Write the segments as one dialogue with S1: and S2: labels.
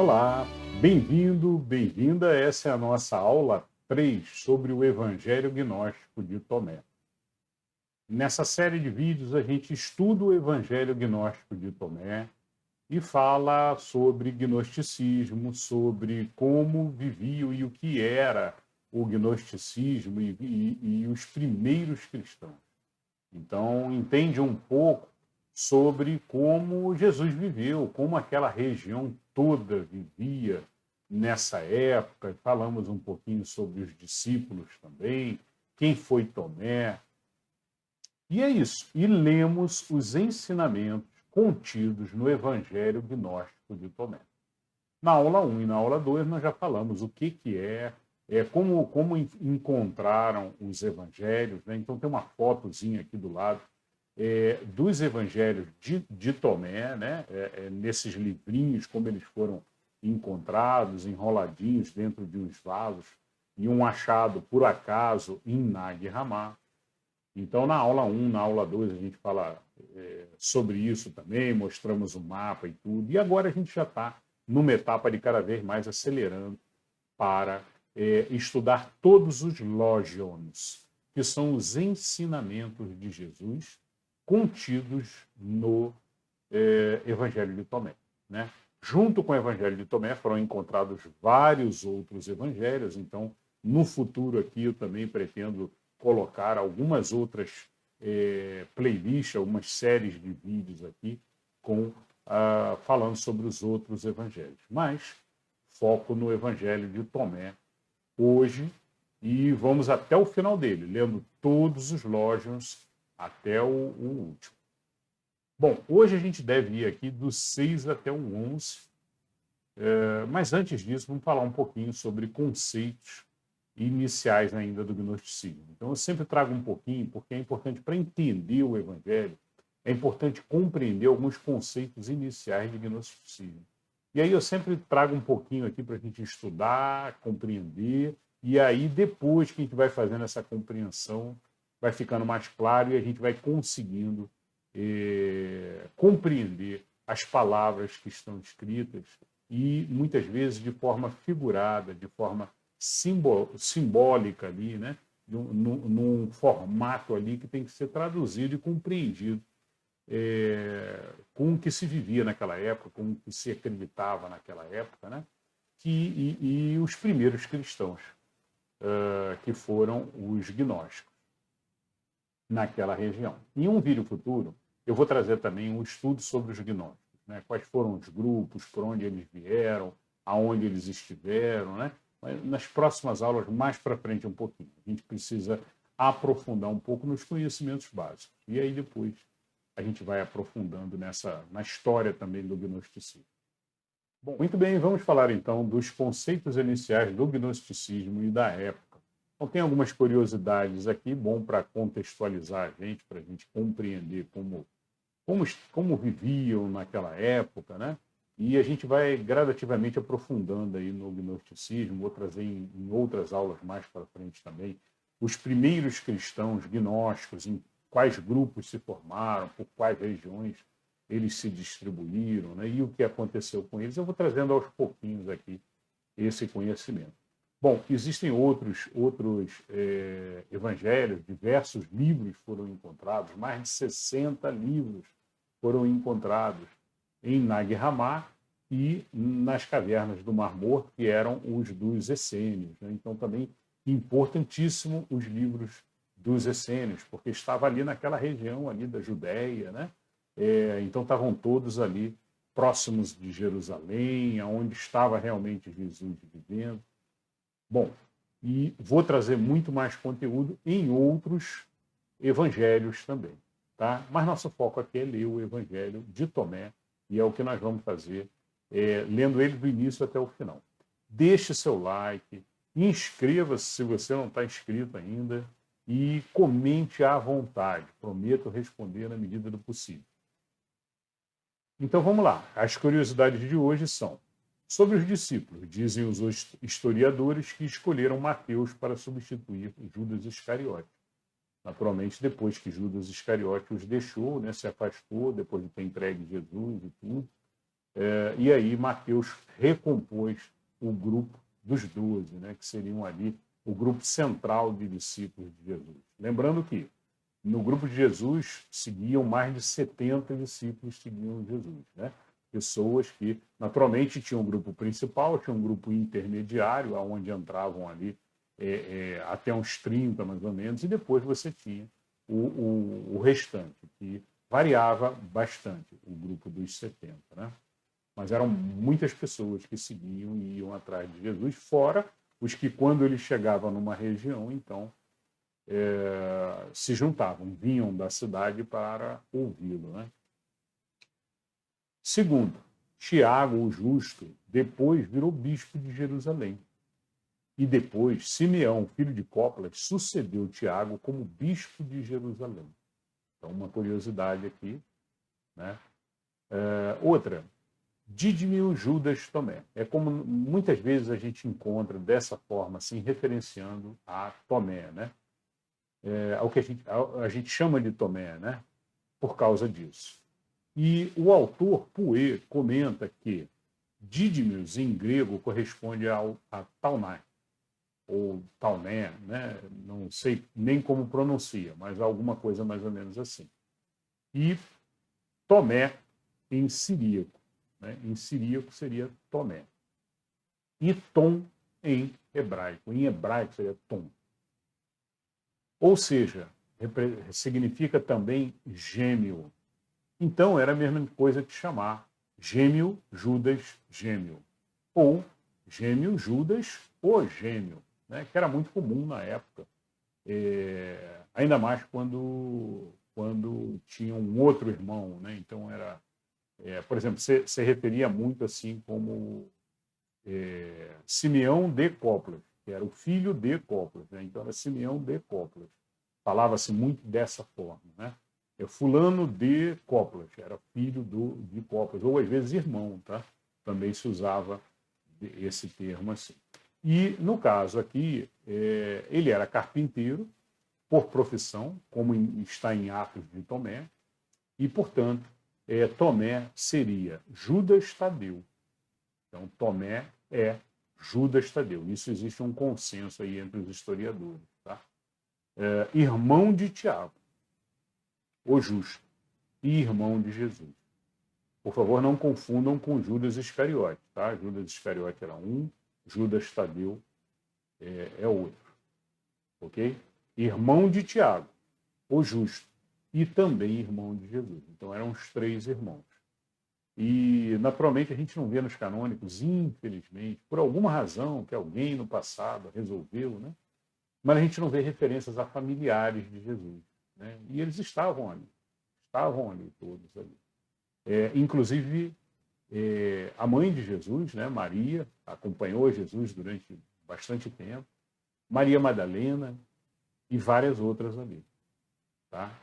S1: Olá, bem-vindo, bem-vinda. Essa é a nossa aula 3 sobre o Evangelho Gnóstico de Tomé. Nessa série de vídeos, a gente estuda o Evangelho Gnóstico de Tomé e fala sobre gnosticismo, sobre como viviam e o que era o gnosticismo e os primeiros cristãos. Então, entende um pouco sobre como Jesus viveu, como aquela região toda vivia nessa época. Falamos um pouquinho sobre os discípulos também, quem foi Tomé. E é isso. E lemos os ensinamentos contidos no Evangelho Gnóstico de Tomé. Na aula 1 e na aula 2 nós já falamos o que como encontraram os evangelhos, né? Então tem uma fotozinha aqui do lado dos evangelhos de Tomé, né? Nesses livrinhos, como eles foram encontrados, enroladinhos dentro de uns vasos, e um achado, por acaso, em Nag Hammadi. Então, na aula 1, na aula 2, a gente fala sobre isso também, mostramos o mapa e tudo. E agora a gente já está numa etapa de cada vez mais acelerando para estudar todos os logions, que são os ensinamentos de Jesus contidos no Evangelho de Tomé. Né? Junto com o Evangelho de Tomé foram encontrados vários outros evangelhos, então, no futuro aqui eu também pretendo colocar algumas outras playlists, algumas séries de vídeos aqui falando sobre os outros evangelhos. Mas foco no Evangelho de Tomé hoje e vamos até o final dele, lendo todos os logions até o último. Bom, hoje a gente deve ir aqui do 6 até o 11, mas antes disso vamos falar um pouquinho sobre conceitos iniciais ainda do gnosticismo. Então eu sempre trago um pouquinho, porque é importante para entender o Evangelho, é importante compreender alguns conceitos iniciais de gnosticismo. E aí eu sempre trago um pouquinho aqui para a gente estudar, compreender, e aí depois que a gente vai fazendo essa compreensão, vai ficando mais claro e a gente vai conseguindo compreender as palavras que estão escritas e muitas vezes de forma figurada, de forma simbólica ali, né? Num formato ali que tem que ser traduzido e compreendido com o que se vivia naquela época, com o que se acreditava naquela época, né? E os primeiros cristãos, que foram os gnósticos, naquela região. Em um vídeo futuro, eu vou trazer também um estudo sobre os gnósticos, né? Quais foram os grupos, por onde eles vieram, aonde eles estiveram, né? Mas nas próximas aulas, mais para frente um pouquinho. A gente precisa aprofundar um pouco nos conhecimentos básicos. E aí depois a gente vai aprofundando na história também do gnosticismo. Bom, muito bem, vamos falar então dos conceitos iniciais do gnosticismo e da época. Então, tem algumas curiosidades aqui, bom para contextualizar a gente, para a gente compreender como viviam naquela época, né? E a gente vai gradativamente aprofundando aí no gnosticismo, vou trazer em outras aulas mais para frente também, os primeiros cristãos gnósticos, em quais grupos se formaram, por quais regiões eles se distribuíram, né? E o que aconteceu com eles. Eu vou trazendo aos pouquinhos aqui esse conhecimento. Bom, existem outros evangelhos, diversos livros foram encontrados, mais de 60 livros foram encontrados em Nag Hammadi e nas cavernas do Mar Morto, que eram os dos essênios. Né? Então, também importantíssimo os livros dos essênios, porque estava ali naquela região ali da Judéia, né? Então estavam todos ali próximos de Jerusalém, onde estava realmente Jesus vivendo. Bom, e vou trazer muito mais conteúdo em outros evangelhos também, tá? Mas nosso foco aqui é ler o Evangelho de Tomé e é o que nós vamos fazer, lendo ele do início até o final. Deixe seu like, inscreva-se se você não está inscrito ainda e comente à vontade. Prometo responder na medida do possível. Então vamos lá. As curiosidades de hoje são sobre os discípulos. Dizem os historiadores que escolheram Mateus para substituir Judas Iscariote. Naturalmente, depois que Judas Iscariote os deixou, né, se afastou, depois de ter entregue Jesus e tudo, E aí Mateus recompôs o grupo dos 12, né, que seriam ali o grupo central de discípulos de Jesus. Lembrando que no grupo de Jesus seguiam mais de 70 discípulos que seguiam Jesus, né? Pessoas que, naturalmente, tinham um grupo principal, tinha um grupo intermediário, onde entravam ali até uns 30, mais ou menos, e depois você tinha o restante, que variava bastante, o grupo dos 70, né? Mas eram muitas pessoas que seguiam e iam atrás de Jesus, fora os que, quando ele chegava numa região, então, se juntavam, vinham da cidade para ouvi-lo, né? Segundo, Tiago, o justo, depois virou bispo de Jerusalém. E depois, Simeão, filho de Cópolas, sucedeu Tiago como bispo de Jerusalém. Então, uma curiosidade aqui, né? Outra, Dídimo Judas Tomé. É como muitas vezes a gente encontra dessa forma, assim, referenciando a Tomé, né? Ao que a gente chama de Tomé, né? Por causa disso. E o autor Pouet comenta que Dídimos, em grego, corresponde a Taunai, ou Tauné, né? Não sei nem como pronuncia, mas alguma coisa mais ou menos assim. E Tomé, em siríaco. Né? Em siríaco seria Tomé. E Tom em hebraico. Em hebraico seria Tom. Ou seja, significa também gêmeo. Então era a mesma coisa que chamar gêmeo, Judas, gêmeo. Ou gêmeo, Judas, o gêmeo, né? Que era muito comum na época. Ainda mais quando tinha um outro irmão, né? Então era, por exemplo, se referia muito assim como Simeão de Cópolas, que era o filho de Cópolas, né? Então era Simeão de Cópolas. Falava-se muito dessa forma, né? Fulano de Cópolas, era filho de Cópolas, ou às vezes irmão, tá? Também se usava esse termo assim. E, no caso aqui, ele era carpinteiro, por profissão, como está em Atos de Tomé, e, portanto, Tomé seria Judas Tadeu. Então, Tomé é Judas Tadeu. Isso existe um consenso aí entre os historiadores. Tá? Irmão de Tiago, o justo, e irmão de Jesus. Por favor, não confundam com Judas Iscariote. Tá? Judas Iscariote era um, Judas Tadeu é outro. Ok? Irmão de Tiago, o justo, e também irmão de Jesus. Então eram os 3 irmãos. E, naturalmente, a gente não vê nos canônicos, infelizmente, por alguma razão que alguém no passado resolveu, né? Mas a gente não vê referências a familiares de Jesus. Né? E eles estavam ali todos ali. Inclusive, a mãe de Jesus, né, Maria, acompanhou Jesus durante bastante tempo, Maria Madalena e várias outras ali. Tá?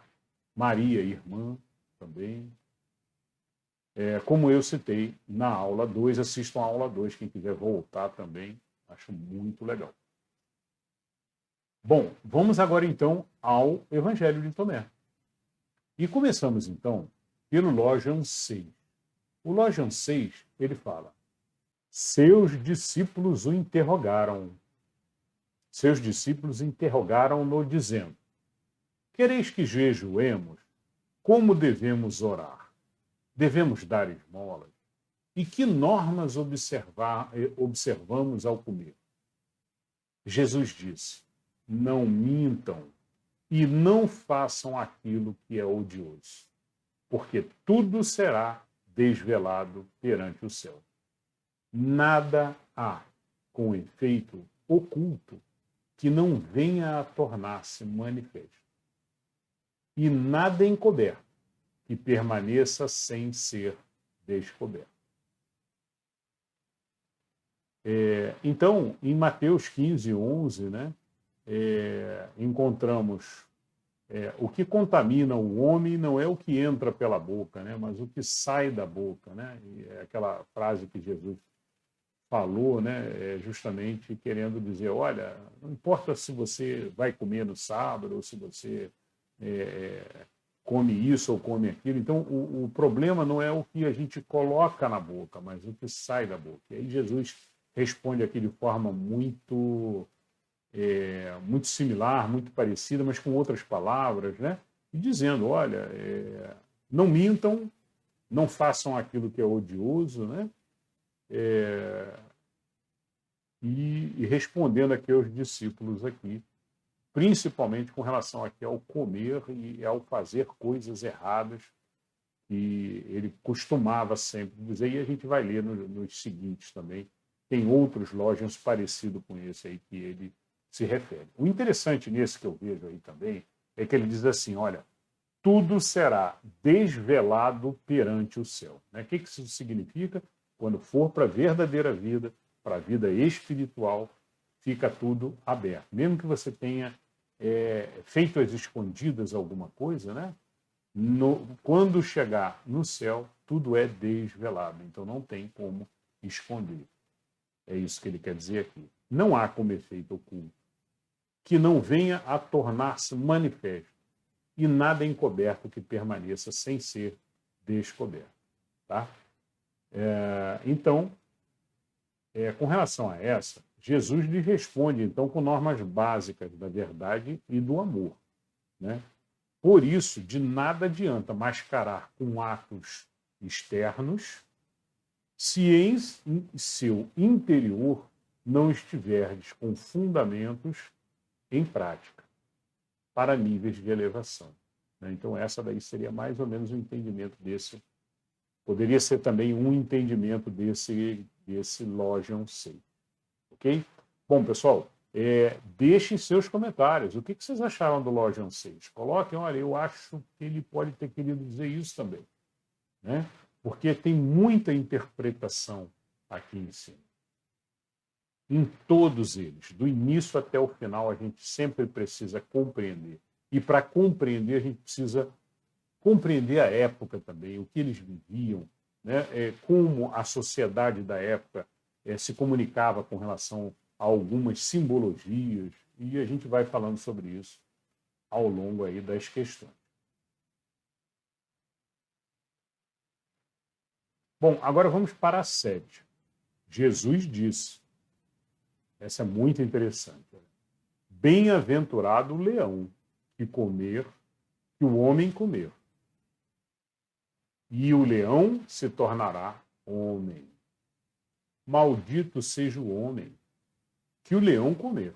S1: Maria, irmã, também. Como eu citei na aula 2, assistam a aula 2, quem quiser voltar também, acho muito legal. Bom, vamos agora então ao Evangelho de Tomé. E começamos então pelo Logion 6. O Logion 6, ele fala: seus discípulos o interrogaram. Seus discípulos interrogaram-no, dizendo: quereis que jejuemos? Como devemos orar? Devemos dar esmolas? E que normas observamos ao comer? Jesus disse: não mintam e não façam aquilo que é odioso, porque tudo será desvelado perante o céu. Nada há, com efeito, oculto que não venha a tornar-se manifesto. E nada encoberto que permaneça sem ser descoberto. Então, em Mateus 15, 11, né, encontramos o que contamina o homem não é o que entra pela boca, né, mas o que sai da boca. Né? E é aquela frase que Jesus falou, né, justamente querendo dizer, olha, não importa se você vai comer no sábado ou se você come isso ou come aquilo. Então, o problema não é o que a gente coloca na boca, mas o que sai da boca. E aí Jesus responde aqui de forma muito similar, muito parecida, mas com outras palavras, né? E dizendo, olha, não mintam, não façam aquilo que é odioso, né? E respondendo aqui aos discípulos aqui, principalmente com relação aqui ao comer e ao fazer coisas erradas, que ele costumava sempre dizer, e a gente vai ler nos seguintes também, tem outros lojans parecidos com esse aí que ele se refere. O interessante nesse que eu vejo aí também é que ele diz assim, olha, tudo será desvelado perante o céu. Né? O que isso significa? Quando for para a verdadeira vida, para a vida espiritual, fica tudo aberto. Mesmo que você tenha feito às escondidas alguma coisa, né? Quando chegar no céu, tudo é desvelado. Então não tem como esconder. É isso que ele quer dizer aqui. Não há como efeito oculto que não venha a tornar-se manifesto, e nada encoberto que permaneça sem ser descoberto. Tá? Então, com relação a essa, Jesus lhe responde, então, com normas básicas da verdade e do amor. Né? Por isso, de nada adianta mascarar com atos externos se em seu interior não estiverdes com fundamentos em prática, para níveis de elevação. Então, essa daí seria mais ou menos o entendimento desse. Poderia ser também um entendimento desse Logion 6. Ok? Bom, pessoal, deixem seus comentários. O que vocês acharam do Logion 6? Coloquem, olha, eu acho que ele pode ter querido dizer isso também. Né? Porque tem muita interpretação aqui em cima. Em todos eles, do início até o final, a gente sempre precisa compreender. E para compreender, a gente precisa compreender a época também, o que eles viviam, né? Como a sociedade da época se comunicava com relação a algumas simbologias, e a gente vai falando sobre isso ao longo aí das questões. Bom, agora vamos para a 7. Jesus disse, essa é muito interessante, bem-aventurado o leão que o homem comer, e o leão se tornará homem. Maldito seja o homem que o leão comer,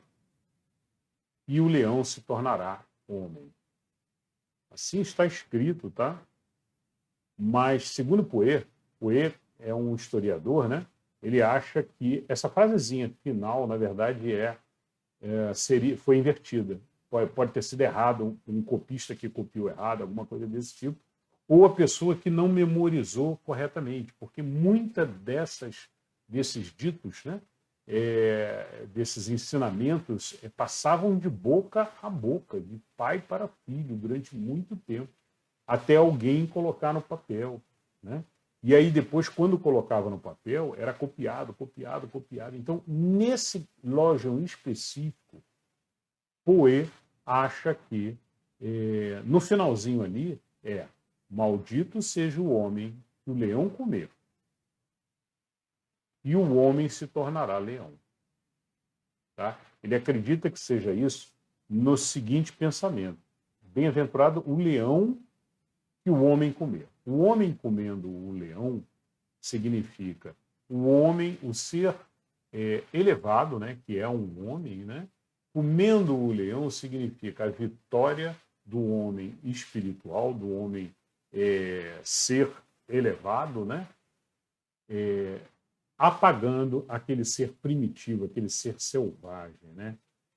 S1: e o leão se tornará homem. Assim está escrito, tá? Mas, segundo Poe é um historiador, né? Ele acha que essa frasezinha final, na verdade, foi invertida. Pode ter sido errado, um copista que copiou errado, alguma coisa desse tipo, ou a pessoa que não memorizou corretamente, porque muitas desses ditos, né, desses ensinamentos, passavam de boca a boca, de pai para filho, durante muito tempo, até alguém colocar no papel. Né? E aí depois, quando colocava no papel, era copiado. Então, nesse Logion específico, Poe acha que, no finalzinho ali, maldito seja o homem que o leão comer, e o homem se tornará leão. Tá? Ele acredita que seja isso no seguinte pensamento: bem-aventurado o leão que o homem comer. O homem comendo o leão significa o homem, o ser elevado, né, que é um homem, né? Comendo o leão significa a vitória do homem espiritual, do homem ser elevado, né? Apagando aquele ser primitivo, aquele ser selvagem, né?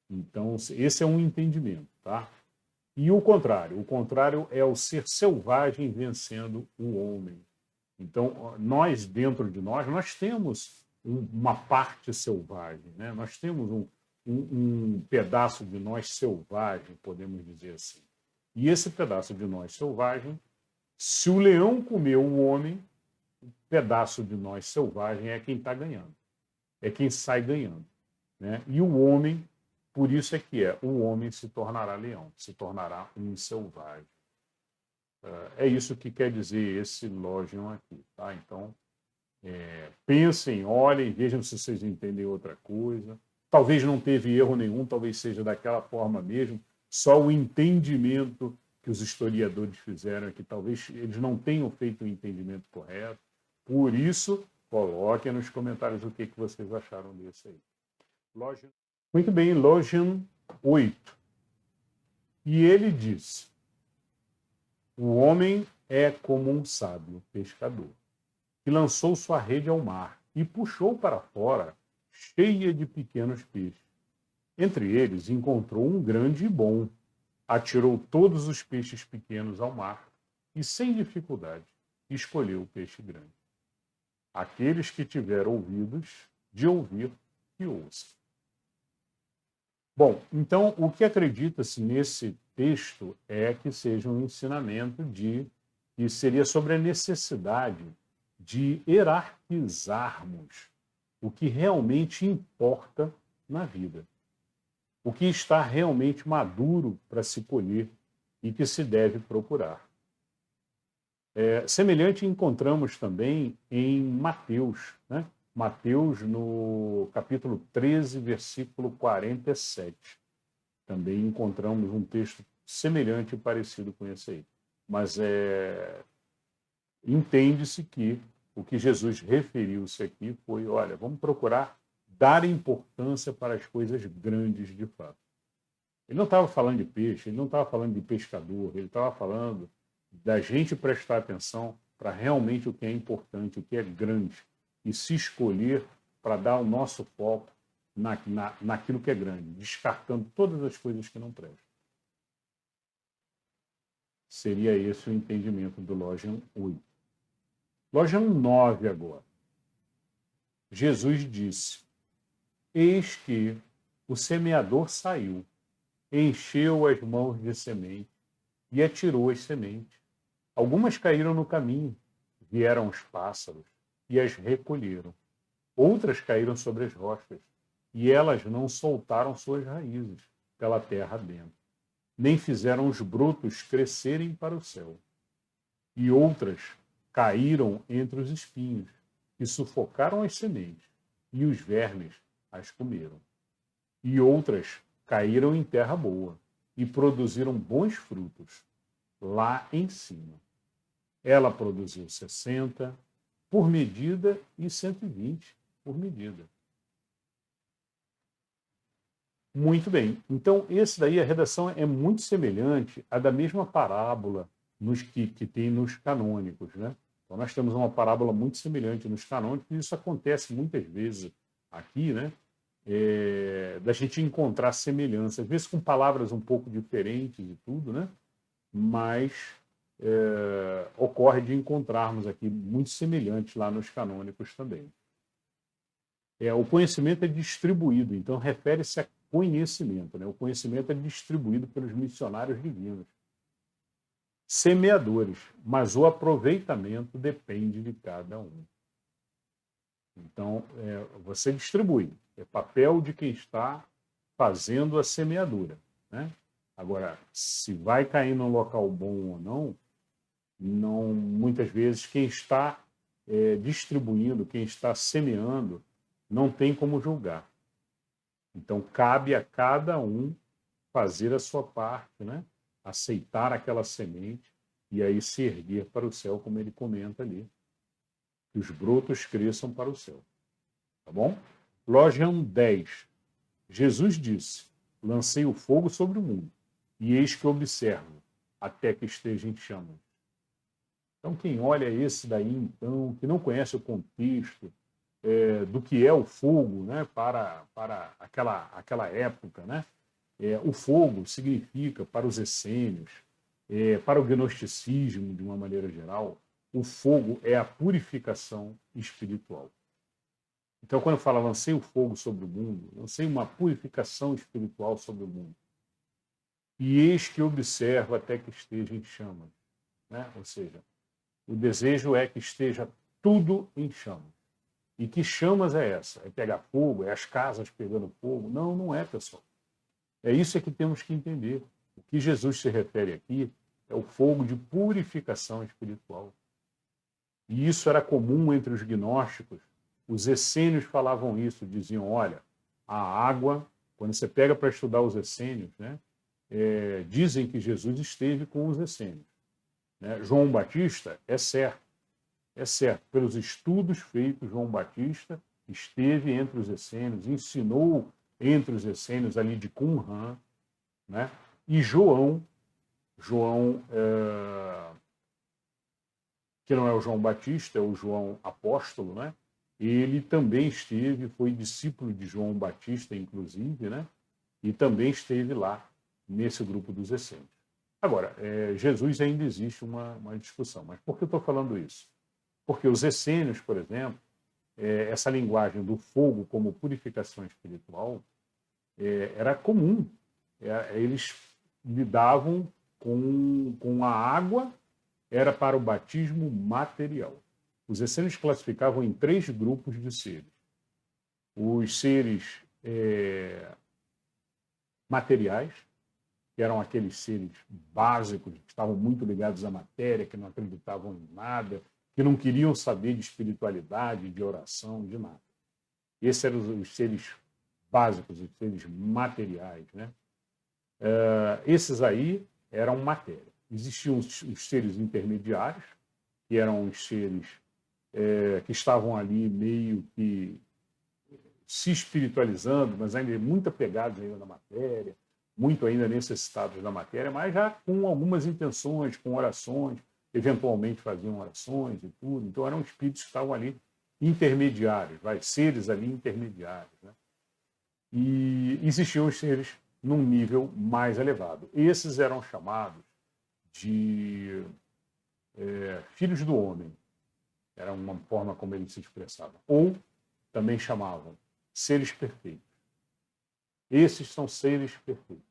S1: Então, esse é um entendimento, tá? E o contrário é o ser selvagem vencendo o homem. Então, nós, dentro de nós temos uma parte selvagem, né? Nós temos um pedaço de nós selvagem, podemos dizer assim. E esse pedaço de nós selvagem, se o leão comeu o homem, o pedaço de nós selvagem é quem está ganhando, é quem sai ganhando. Né? E o homem, por isso o homem se tornará leão, se tornará um selvagem. É isso que quer dizer esse logion aqui, tá? Então, pensem, olhem, vejam se vocês entendem outra coisa. Talvez não teve erro nenhum, talvez seja daquela forma mesmo. Só o entendimento que os historiadores fizeram é que talvez eles não tenham feito o entendimento correto. Por isso, coloquem nos comentários o que vocês acharam desse aí. Logion. Muito bem, Logion 8. E ele disse: o homem é como um sábio pescador, que lançou sua rede ao mar e puxou para fora, cheia de pequenos peixes. Entre eles encontrou um grande e bom. Atirou todos os peixes pequenos ao mar e, sem dificuldade, escolheu o peixe grande. Aqueles que tiveram ouvidos de ouvir, que ouçam. Bom, então o que acredita-se nesse texto é que seja um ensinamento que seria sobre a necessidade de hierarquizarmos o que realmente importa na vida, o que está realmente maduro para se colher e que se deve procurar. Semelhante encontramos também em Mateus, né? Mateus, no capítulo 13, versículo 47. Também encontramos um texto semelhante e parecido com esse aí. Mas entende-se que o que Jesus referiu-se aqui foi, olha, vamos procurar dar importância para as coisas grandes de fato. Ele não estava falando de peixe, ele não estava falando de pescador, ele estava falando da gente prestar atenção para realmente o que é importante, o que é grande, e se escolher para dar o nosso foco naquilo que é grande, descartando todas as coisas que não prestam. Seria esse o entendimento do Logion 8. Logion 9 agora. Jesus disse: eis que o semeador saiu, encheu as mãos de semente e atirou as sementes. Algumas caíram no caminho, vieram os pássaros e as recolheram. Outras caíram sobre as rochas, e elas não soltaram suas raízes pela terra dentro, nem fizeram os brotos crescerem para o céu. E outras caíram entre os espinhos, que sufocaram as sementes, e os vermes as comeram. E outras caíram em terra boa, e produziram bons frutos lá em cima. Ela produziu 60 por medida e 120 por medida. Muito bem. Então, esse daí, a redação é muito semelhante à da mesma parábola que tem nos canônicos, né? Então, nós temos uma parábola muito semelhante nos canônicos, e isso acontece muitas vezes aqui, né? Da gente encontrar semelhança, às vezes com palavras um pouco diferentes e tudo, né? Mas ocorre de encontrarmos aqui muito semelhantes lá nos canônicos também. O conhecimento é distribuído, então refere-se a conhecimento, né? O conhecimento é distribuído pelos missionários divinos, semeadores, mas o aproveitamento depende de cada um. Então, você distribui, é papel de quem está fazendo a semeadura, né? Agora, se vai cair num local bom ou não, muitas vezes quem está distribuindo, quem está semeando, não tem como julgar. Então, cabe a cada um fazer a sua parte, né? Aceitar aquela semente e aí se erguer para o céu, como ele comenta ali. Que os brotos cresçam para o céu. Tá bom? Logion 10. Jesus disse: lancei o fogo sobre o mundo, e eis que observo, até que esteja em chamas. Então, quem olha esse daí, então, que não conhece o contexto do que é o fogo, né, para aquela época, né? O fogo significa, para os essênios, para o gnosticismo, de uma maneira geral, o fogo é a purificação espiritual. Então, quando fala lancei o fogo sobre o mundo, lancei uma purificação espiritual sobre o mundo. E eis que observo até que esteja em chamas, né? Ou seja, o desejo é que esteja tudo em chamas. E que chamas é essa? É pegar fogo? É as casas pegando fogo? Não, não é, pessoal. É isso que temos que entender. O que Jesus se refere aqui é o fogo de purificação espiritual. E isso era comum entre os gnósticos. Os essênios falavam isso, diziam, olha, a água, quando você pega para estudar os essênios, né, dizem que Jesus esteve com os essênios. Né? João Batista é certo, pelos estudos feitos, João Batista esteve entre os essênios, ensinou entre os essênios ali de Qumran, né? E João, que não é o João Batista, é o João apóstolo, né? Ele também esteve, foi discípulo de João Batista, inclusive, né? E também esteve lá, nesse grupo dos essênios. Agora, Jesus ainda existe uma discussão. Mas por que eu estou falando isso? Porque os essênios, por exemplo, essa linguagem do fogo como purificação espiritual era comum. Eles lidavam com a água, era para o batismo material. Os essênios classificavam em 3 grupos de seres. Os seres materiais, que eram aqueles seres básicos, que estavam muito ligados à matéria, que não acreditavam em nada, que não queriam saber de espiritualidade, de oração, de nada. Esses eram os seres básicos, os seres materiais, né? Esses aí eram matéria. Existiam os seres intermediários, que eram os seres que estavam ali meio que se espiritualizando, mas ainda muito apegados ainda na matéria, muito ainda necessitados da matéria, mas já com algumas intenções, com orações, eventualmente faziam orações e tudo. Então eram espíritos que estavam ali intermediários, seres ali intermediários, né? E existiam os seres num nível mais elevado. Esses eram chamados de filhos do homem, era uma forma como eles se expressavam. Ou também chamavam seres perfeitos. Esses são seres perfeitos,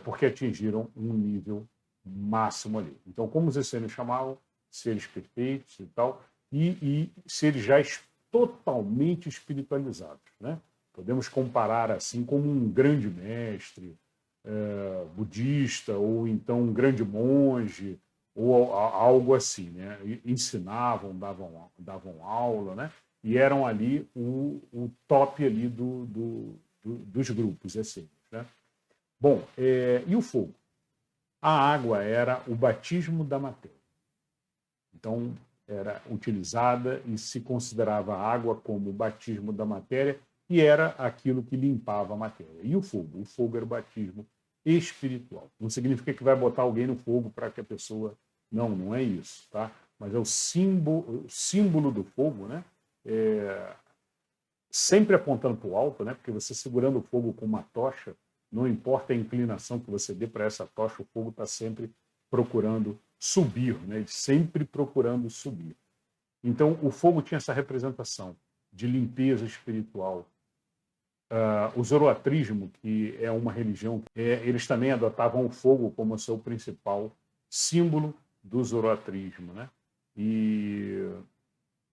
S1: porque atingiram um nível máximo ali. Então, como os essênios chamavam, seres perfeitos e tal, e seres já totalmente espiritualizados, né? Podemos comparar assim como um grande mestre budista, ou então um grande monge, ou algo assim, né? Ensinavam, davam aula, né? E eram ali o top ali dos grupos essênios, né? Bom, e o fogo? A água era o batismo da matéria. Então, era utilizada e se considerava a água como o batismo da matéria, e era aquilo que limpava a matéria. E o fogo? O fogo era o batismo espiritual. Não significa que vai botar alguém no fogo para que a pessoa... Não é isso, tá? Mas é o símbolo do fogo, né? Sempre apontando para o alto, né? Porque você segurando o fogo com uma tocha, não importa a inclinação que você dê para essa tocha, o fogo está sempre procurando subir, né? Sempre procurando subir. Então, o fogo tinha essa representação de limpeza espiritual. O zoroatrismo, que é uma religião, eles também adotavam o fogo como seu principal símbolo do zoroatrismo, né? E,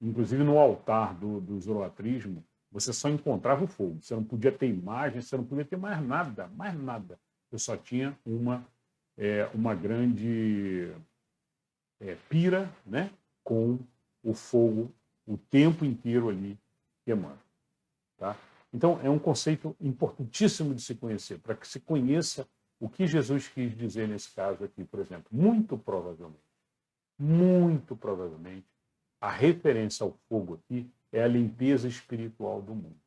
S1: inclusive, no altar do zoroatrismo, você só encontrava o fogo. Você não podia ter imagem, você não podia ter mais nada, mais nada. Você só tinha uma grande pira, né? Com o fogo o tempo inteiro ali queimando, tá? Então, é um conceito importantíssimo de se conhecer, para que se conheça o que Jesus quis dizer nesse caso aqui, por exemplo. Muito provavelmente, a referência ao fogo aqui é a limpeza espiritual do mundo.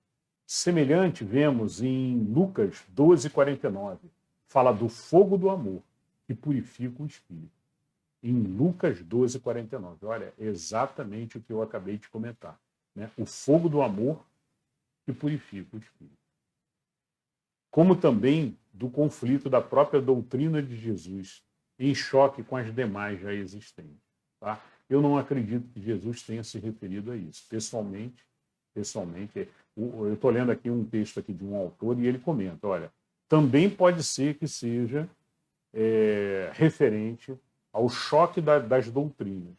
S1: Semelhante, vemos em Lucas 12:49, fala do fogo do amor, que purifica o espírito. Em Lucas 12:49, olha, é exatamente o que eu acabei de comentar, né? O fogo do amor que purifica o espírito. Como também do conflito da própria doutrina de Jesus, em choque com as demais já existentes, tá? Eu não acredito que Jesus tenha se referido a isso. Pessoalmente, eu estou lendo aqui um texto aqui de um autor e ele comenta, olha, também pode ser que seja referente ao choque das doutrinas,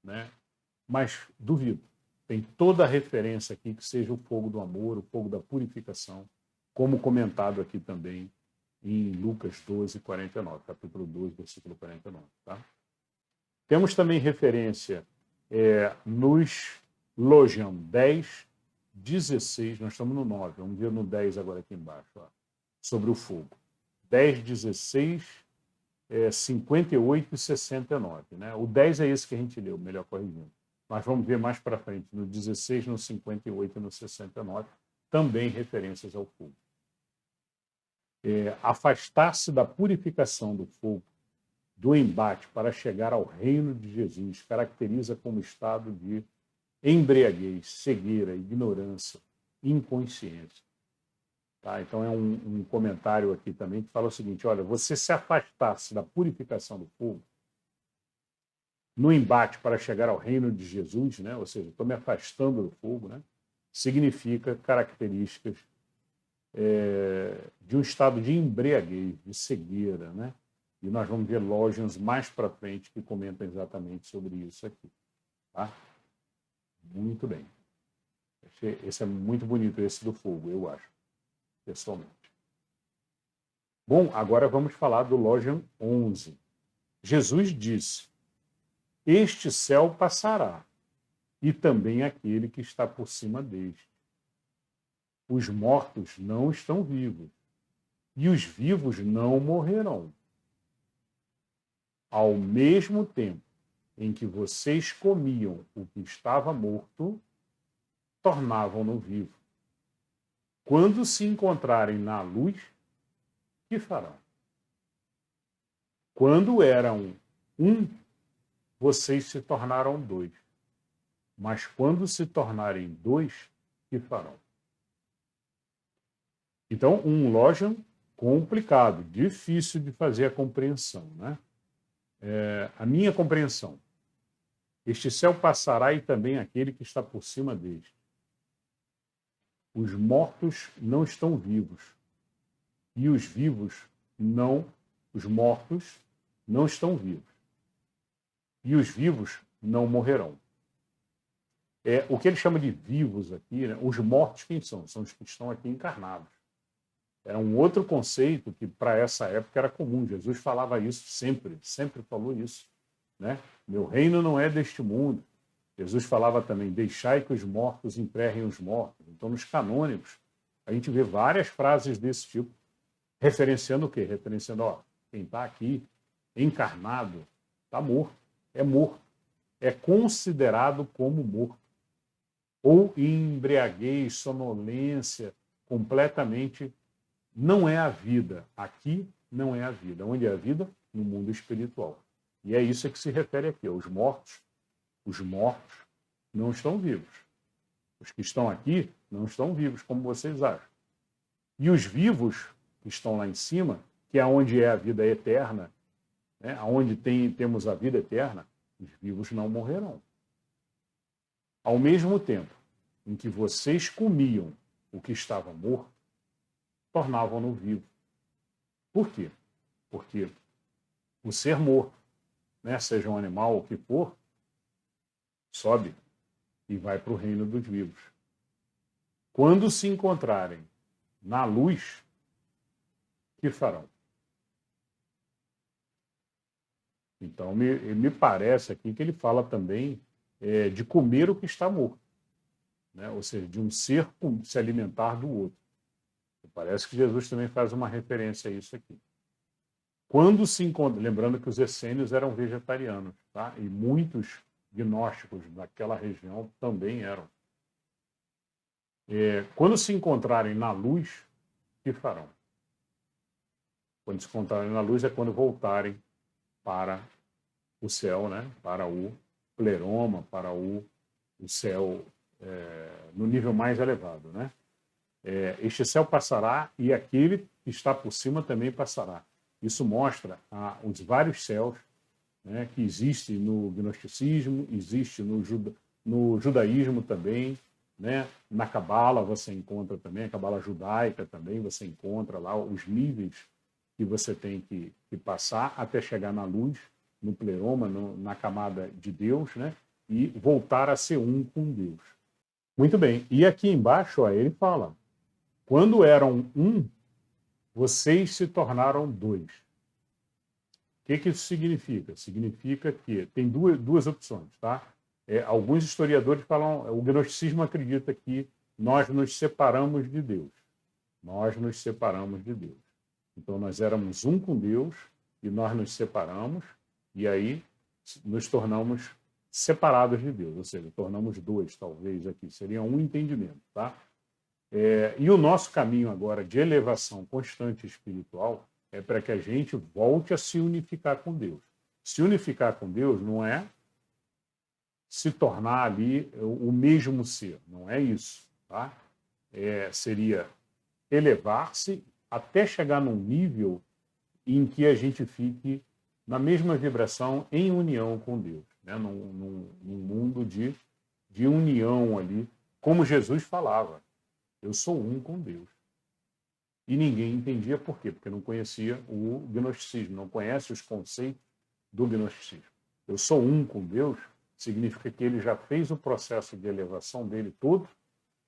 S1: né? Mas duvido. Tem toda a referência aqui que seja o fogo do amor, o fogo da purificação, como comentado aqui também em Lucas 12, 49, capítulo 12, versículo 49. Tá? Temos também referência nos Logian 10, 16, nós estamos no 9, vamos ver no 10 agora aqui embaixo, ó, sobre o fogo. 10, 16, 58 e 69. Né? O 10 é esse que a gente leu, melhor corrigindo. Mas vamos ver mais para frente, no 16, no 58 e no 69, também referências ao fogo. Afastar-se da purificação do fogo, do embate para chegar ao reino de Jesus, caracteriza como estado de embriaguez, cegueira, ignorância, inconsciência. Tá? Então é um comentário aqui também que fala o seguinte, olha, você se afastasse da purificação do fogo, no embate para chegar ao reino de Jesus, né? Ou seja, estou me afastando do fogo, né? Significa características de um estado de embriaguez, de cegueira, né? E nós vamos ver lojas mais para frente que comentam exatamente sobre isso aqui. Tá? Muito bem. Esse é muito bonito, esse do fogo, eu acho, pessoalmente. Bom, agora vamos falar do Logian 11. Jesus disse, este céu passará, e também aquele que está por cima deste. Os mortos não estão vivos, e os vivos não morrerão. Ao mesmo tempo em que vocês comiam o que estava morto, tornavam-no vivo. Quando se encontrarem na luz, que farão? Quando eram um, vocês se tornaram dois. Mas quando se tornarem dois, que farão? Então, um Logian complicado, difícil de fazer a compreensão, né? A minha compreensão. Este céu passará e também aquele que está por cima deste. Os mortos não estão vivos. E os vivos não... Os mortos não estão vivos. E os vivos não morrerão. O que ele chama de vivos aqui, né? Os mortos quem são? São os que estão aqui encarnados. Era um outro conceito que para essa época era comum. Jesus falava isso sempre falou isso. Né? Meu reino não é deste mundo. Jesus falava também, deixai que os mortos emperrem os mortos. Então, nos canônicos, a gente vê várias frases desse tipo, referenciando o quê? Referenciando, ó, quem está aqui encarnado está morto, é considerado como morto. Ou em embriaguez, sonolência, completamente, não é a vida. Aqui não é a vida. Onde é a vida? No mundo espiritual. E é isso que se refere aqui. Os mortos não estão vivos. Os que estão aqui não estão vivos, como vocês acham. E os vivos que estão lá em cima, que é onde é a vida eterna, né, onde temos a vida eterna, os vivos não morrerão. Ao mesmo tempo em que vocês comiam o que estava morto, tornavam-no vivo. Por quê? Porque o ser morto, né, seja um animal ou o que for, sobe e vai para o reino dos vivos. Quando se encontrarem na luz, que farão? Então, me parece aqui que ele fala também de comer o que está morto, né? Ou seja, de um ser se alimentar do outro. Parece que Jesus também faz uma referência a isso aqui. Quando se encontra, lembrando que os essênios eram vegetarianos, tá? E muitos gnósticos daquela região também eram. Quando se encontrarem na luz, que farão? Quando se encontrarem na luz é quando voltarem para o céu, né? Para o pleroma, para o céu no nível mais elevado, né? Este céu passará e aquele que está por cima também passará. Isso mostra os vários céus, né, que existem no gnosticismo, existe no judaísmo também, né? Na Cabala você encontra também, a Cabala judaica também, você encontra lá os níveis que você tem que passar até chegar na luz, no pleroma, na camada de Deus, né? E voltar a ser um com Deus. Muito bem, e aqui embaixo ó, ele fala, quando eram um, vocês se tornaram dois. O que isso significa? Significa que tem duas opções, tá? Alguns historiadores falam, o gnosticismo acredita que nós nos separamos de Deus. Nós nos separamos de Deus. Então, nós éramos um com Deus e nós nos separamos e aí nos tornamos separados de Deus, ou seja, tornamos dois, talvez, aqui. Seria um entendimento, tá? E o nosso caminho agora de elevação constante espiritual é para que a gente volte a se unificar com Deus. Se unificar com Deus não é se tornar ali o mesmo ser, não é isso, tá? Seria elevar-se até chegar num nível em que a gente fique na mesma vibração em união com Deus, né? num mundo de união ali, como Jesus falava, eu sou um com Deus. E ninguém entendia por quê, porque não conhecia o gnosticismo, não conhece os conceitos do gnosticismo. Eu sou um com Deus significa que ele já fez o processo de elevação dele todo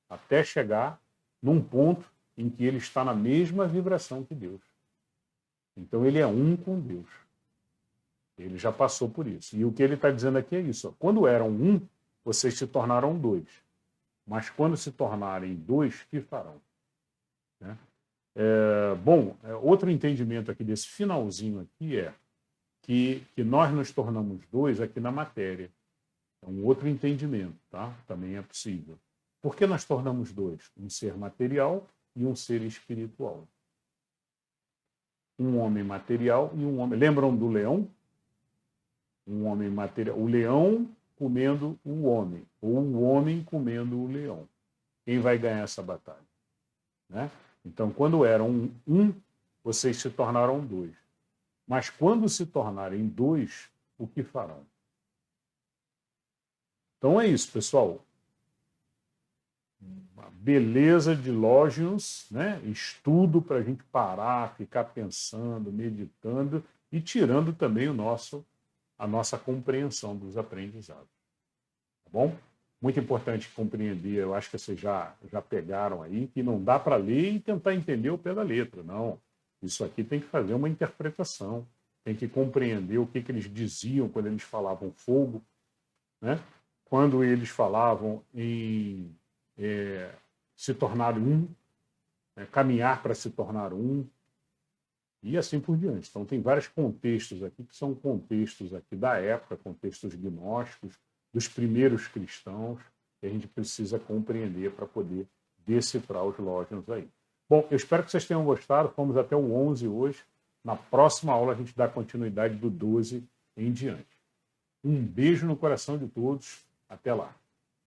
S1: até chegar num ponto em que ele está na mesma vibração que Deus. Então ele é um com Deus. Ele já passou por isso. E o que ele está dizendo aqui é isso. Ó. Quando eram um, vocês se tornaram dois. Mas quando se tornarem dois, que farão? Né? Outro entendimento aqui desse finalzinho aqui é que nós nos tornamos dois aqui na matéria. É um outro entendimento, tá? Também é possível. Por que nós tornamos dois? Um ser material e um ser espiritual. Um homem material e um homem... Lembram do leão? Um homem material. O leão comendo o homem, ou o homem comendo o leão. Quem vai ganhar essa batalha? Né? Então, quando eram um, vocês se tornaram dois. Mas quando se tornarem dois, o que farão? Então é isso, pessoal. Uma beleza de Lógios, né? Estudo para a gente parar, ficar pensando, meditando e tirando também a nossa compreensão dos aprendizados. Tá bom? Muito importante compreender, eu acho que vocês já pegaram aí, que não dá para ler e tentar entender o pé da letra, não. Isso aqui tem que fazer uma interpretação, tem que compreender o que eles diziam quando eles falavam fogo, né? Quando eles falavam em se tornar um, né? Caminhar para se tornar um, e assim por diante. Então tem vários contextos aqui, que são contextos aqui da época, contextos gnósticos, dos primeiros cristãos, que a gente precisa compreender para poder decifrar os Lógios aí. Bom, eu espero que vocês tenham gostado. Fomos até o 11 hoje. Na próxima aula a gente dá continuidade do 12 em diante. Um beijo no coração de todos. Até lá.